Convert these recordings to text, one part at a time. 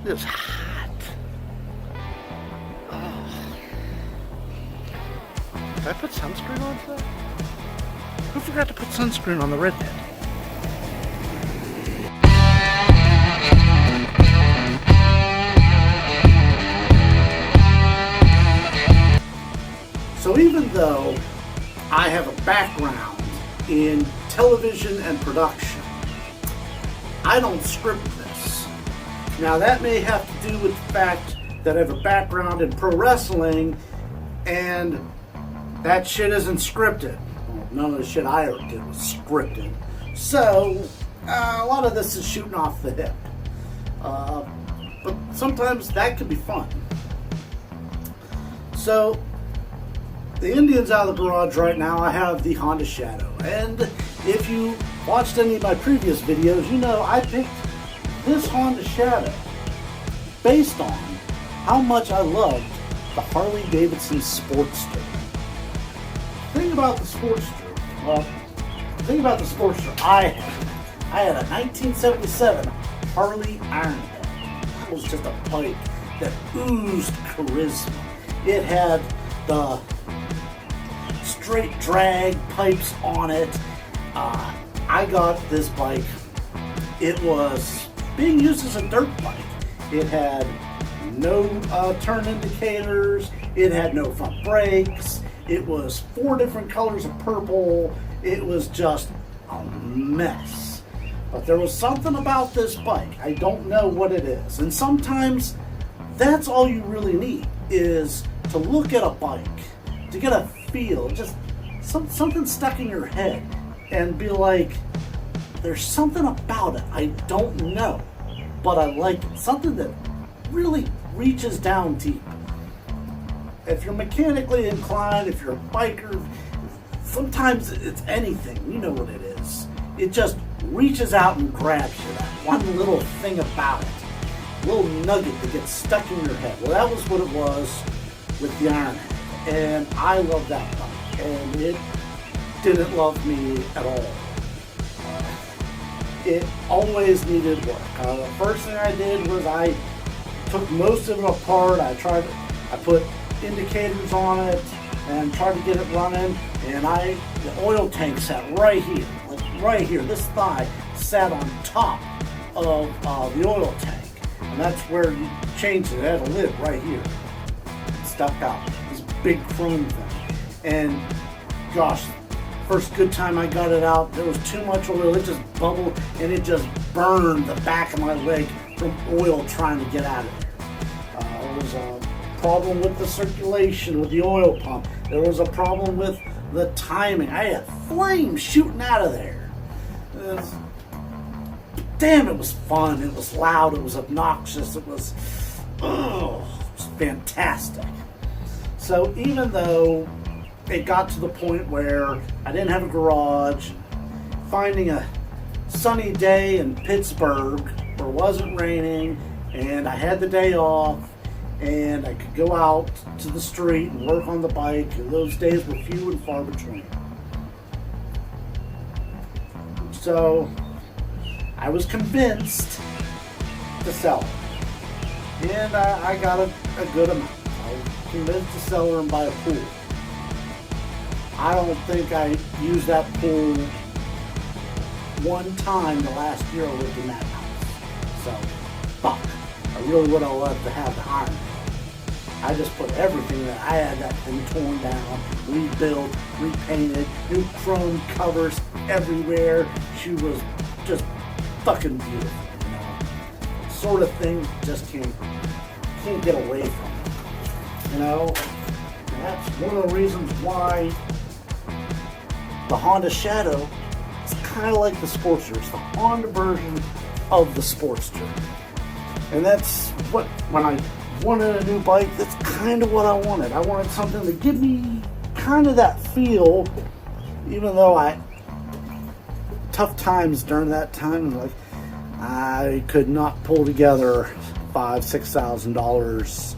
It's hot. Oh. Did I put sunscreen on today? Who forgot to put sunscreen on the redhead? So even though I have a background in television and production, I don't script this. Now that may have to do with the fact that I have a background in pro wrestling and that shit isn't scripted. Well, none of the shit I ever did was scripted. So a lot of this is shooting off the hip. But sometimes that can be fun. So the Indian's out of the garage right now. I have the Honda Shadow. And if you watched any of my previous videos, you know I picked this Honda Shadow based on how much I loved the Harley Sportster. The thing about the Sportster I had a 1977 Harley Ironhead. That was just a bike that oozed charisma. It had the straight drag pipes on it. I got this bike. It was being used as a dirt bike. It had no turn indicators. It had no front brakes. It was 4 different colors of purple. It was just a mess. But there was something about this bike. I don't know what it is. And sometimes that's all you really need, is to look at a bike, to get a feel, just something stuck in your head and be like, there's something about it, I don't know, but I like it. Something that really reaches down deep. If you're mechanically inclined, if you're a biker, sometimes it's anything, you know what it is. It just reaches out and grabs you, that one little thing about it, a little nugget that gets stuck in your head. Well, that was what it was with the Ironhead, and I love that bike, and it didn't love me at all. It always needed work. The first thing I did was I took most of it apart. I put indicators on it and tried to get it running, and the oil tank sat right here, like right here. This thigh sat on top of the oil tank, and that's where you changed it. It had a lid right here. It stuck out. This big chrome thing. And gosh, first good time I got it out, there was too much oil. It just bubbled and it just burned the back of my leg from oil trying to get out of there. There was a problem with the circulation with the oil pump. There was a problem with the timing. I had flames shooting out of there. Damn, it was fun. It was loud. It was obnoxious. It was fantastic. So even though it got to the point where I didn't have a garage, finding a sunny day in Pittsburgh where it wasn't raining and I had the day off and I could go out to the street and work on the bike, and those days were few and far between. So I was convinced to sell it, and I got a good amount. I was convinced to sell her and buy a pool. I don't think I used that pool one time the last year I lived in that house. So, fuck. I really would have loved to have the Iron. I just put everything that I had, that thing torn down, rebuilt, repainted, new chrome covers everywhere. She was just fucking beautiful, you know. Sort of thing just can't get away from it, you know. And that's one of the reasons why the Honda Shadow is kind of like the Sportster. It's the Honda version of the Sportster. And that's what, when I wanted a new bike, that's kind of what I wanted. I wanted something to give me kind of that feel, even though tough times during that time, like I could not pull together $5,000-$6,000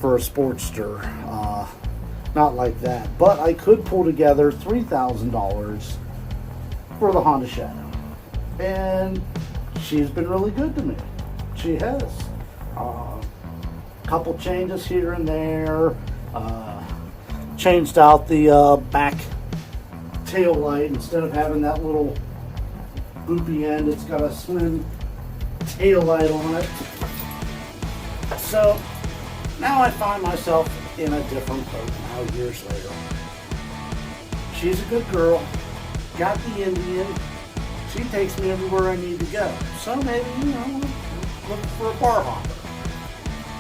for a Sportster. Not like that, but I could pull together $3,000 for the Honda Shadow, and she's been really good to me. She has. Couple changes here and there. Changed out the back tail light. Instead of having that little loopy end, it's got a slim tail light on it. So now I find myself in a different boat now, years later. She's a good girl, got the Indian, she takes me everywhere I need to go. So maybe, look for a bar hopper.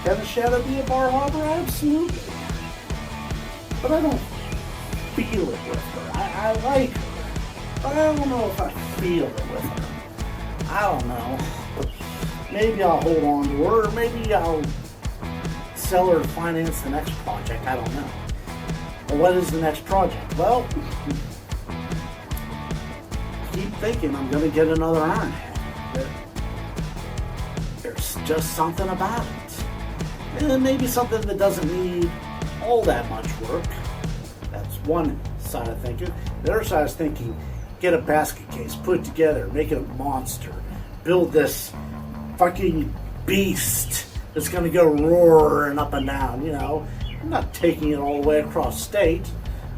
Can the Shadow be a bar hopper? Absolutely. But I don't feel it with her. I like her, but I don't know if I feel it with her. I don't know. Maybe I'll hold on to her, or maybe I'll sell her to finance the next project. I don't know. Well, what is the next project? Well, I keep thinking I'm going to get another Ironhead. There's just something about it. And maybe something that doesn't need all that much work. That's one side of thinking. The other side is thinking, get a basket case, put it together, make it a monster, build this fucking beast that's going to go roaring up and down, I'm not taking it all the way across state.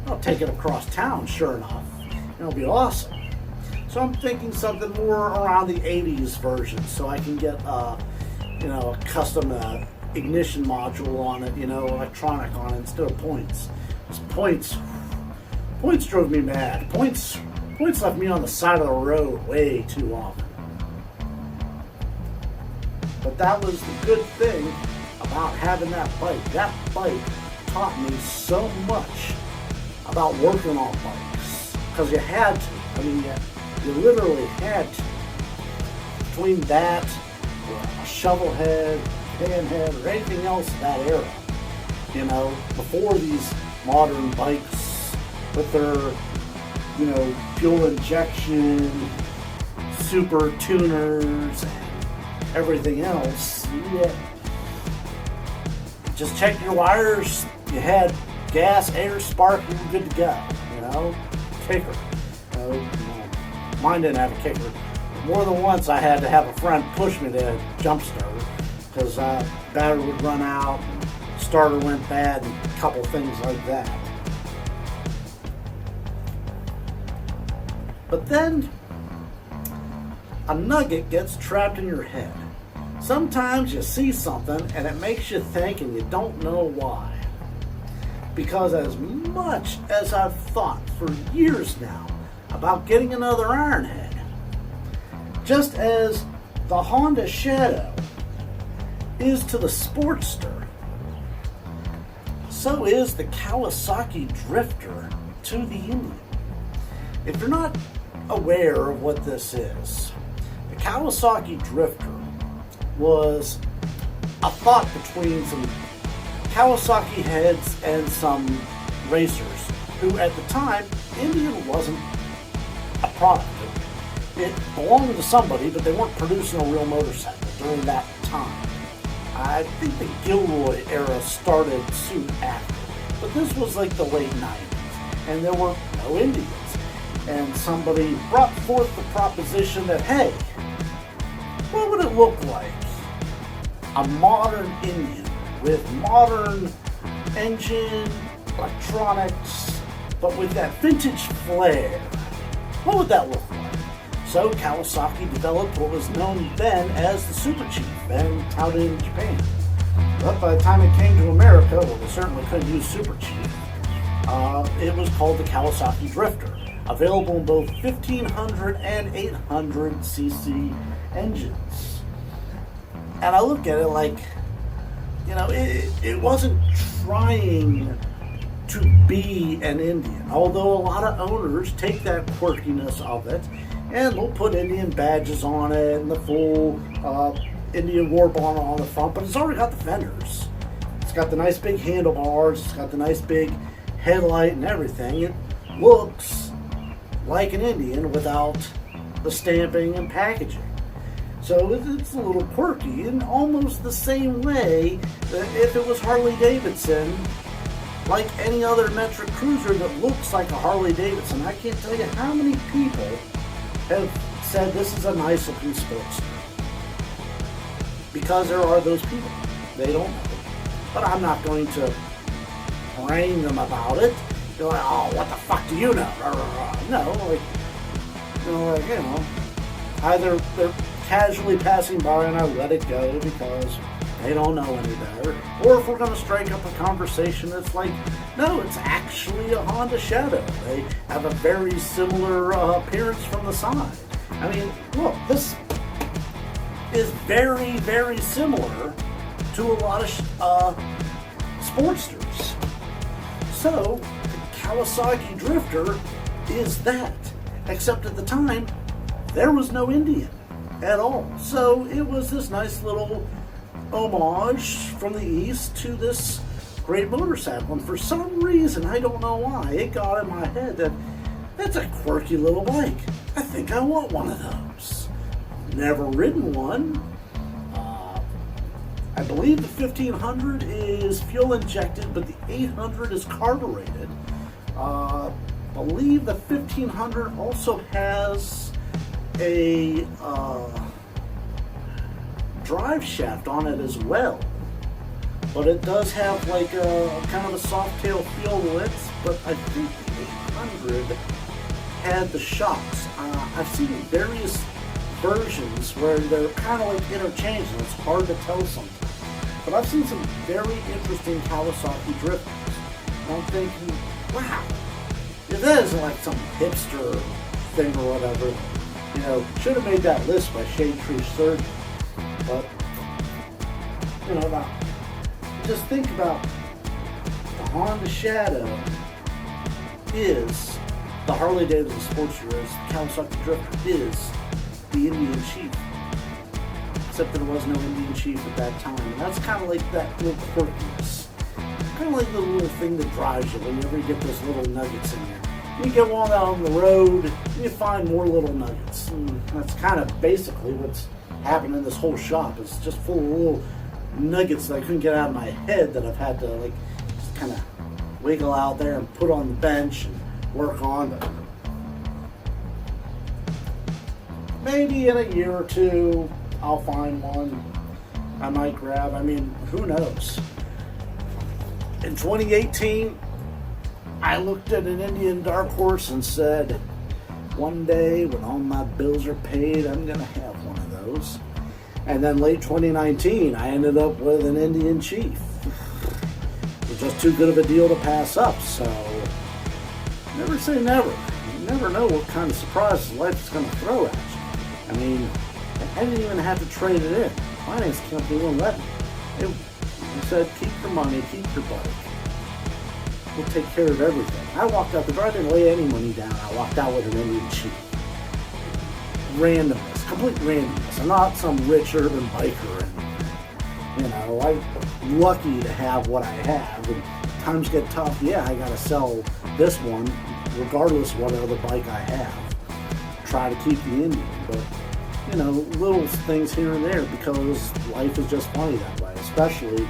I'll take it across town, sure enough. It'll be awesome. So I'm thinking something more around the 80s version, so I can get, a custom ignition module on it, electronic on it instead of points. Because points drove me mad. Points left me on the side of the road way too often. But that was the good thing about having that bike. That bike taught me so much about working on bikes. Because you had to. I mean, you literally had to. Between that, or a shovel head, pan head, or anything else of that era. Before these modern bikes with their, fuel injection, super tuners, and everything else. Yeah. Just check your wires. You had gas, air, spark, you were good to go. Kicker. Mine didn't have a kicker. More than once I had to have a friend push me to jump start because battery would run out, and starter went bad, and a couple things like that. But then a nugget gets trapped in your head. Sometimes you see something and it makes you think and you don't know why. Because as much as I've thought for years now about getting another Ironhead, just as the Honda Shadow is to the Sportster, so is the Kawasaki Drifter to the Indian. If you're not aware of what this is, the Kawasaki Drifter was a thought between some Kawasaki heads and some racers who at the time, Indian wasn't a product. It belonged to somebody, but they weren't producing a real motorcycle during that time. I think the Gilroy era started soon after, but this was like the late 90s, and there were no Indians. And somebody brought forth the proposition that, hey, what would it look like? A modern Indian with modern engine, electronics, but with that vintage flair. What would that look like? So Kawasaki developed what was known then as the Super Chief and touted in Japan. But by the time it came to America, well, they certainly couldn't use Super Chief. It was called the Kawasaki Drifter, available in both 1500 and 800cc engines. And I look at it like, it wasn't trying to be an Indian, although a lot of owners take that quirkiness of it and they'll put Indian badges on it and the full Indian war bonnet on the front, but it's already got the fenders. It's got the nice big handlebars, it's got the nice big headlight and everything. It looks like an Indian without the stamping and packaging. So it's a little quirky in almost the same way that if it was Harley Davidson, like any other metric cruiser that looks like a Harley Davidson. I can't tell you how many people have said this is a nice looking Sportster. because there are those people. They don't know. But I'm not going to brain them about it. They're like, oh, what the fuck do you know? No, either they're casually passing by and I let it go because they don't know any better. Or if we're going to strike up a conversation, it's like, no, it's actually a Honda Shadow. They have a very similar appearance from the side. I mean, look, this is very, very similar to a lot of Sportsters. So, the Kawasaki Drifter is that. Except at the time, there was no Indian at all. So, it was this nice little homage from the East to this great motorcycle. And for some reason, I don't know why, it got in my head that that's a quirky little bike. I think I want one of those. Never ridden one. I believe the 1500 is fuel injected, but the 800 is carbureted. I believe the 1500 also has a drive shaft on it as well. But it does have like a kind of a soft tail feel to it. But I think the 800 had the shocks. I've seen various versions where they're kind of like interchanged, and it's hard to tell sometimes. But I've seen some very interesting Kawasaki drifters. And I'm thinking, wow, if that isn't like some hipster thing or whatever, should have made that list by Shade Tree Surgeon. But, now, just think about the Honda Shadow is the Harley Davidson Sportster, as the Kawasaki Drifter is the Indian Chief. Except that there was no Indian Chief at that time. And that's kind of like that little quirkiness. Kind of like the little thing that drives you whenever you get those little nuggets in there. You get one out on the road, and you find more little nuggets. And that's kind of basically what's happened in this whole shop. It's just full of little nuggets that I couldn't get out of my head that I've had to just kind of wiggle out there and put on the bench and work on. But maybe in a year or two, I'll find one I might grab. I mean, who knows? In 2018, I looked at an Indian Dark Horse and said, one day when all my bills are paid, I'm going to have one of those. And then late 2019, I ended up with an Indian Chief. It was just too good of a deal to pass up, so never say never. You never know what kind of surprises life is going to throw at you. I mean, I didn't even have to trade it in. Finance company wouldn't let me. They said, keep your money, keep your bike. We'll take care of everything. I walked out the door, I didn't lay any money down. I walked out with an Indian Chief. Randomness, complete randomness. I'm not some rich urban biker. And, I'm lucky to have what I have. And times get tough, yeah, I gotta sell this one, regardless of what other bike I have. Try to keep the Indian, but little things here and there, because life is just funny that way, especially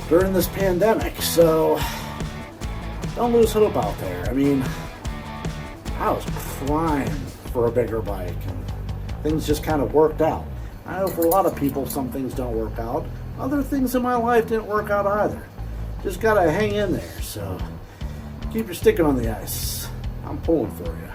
during this pandemic. So don't lose hope out there. I mean, I was crying for a bigger bike, and things just kind of worked out. I know for a lot of people, some things don't work out. Other things in my life didn't work out either. Just gotta hang in there. So keep your stick on the ice. I'm pulling for you.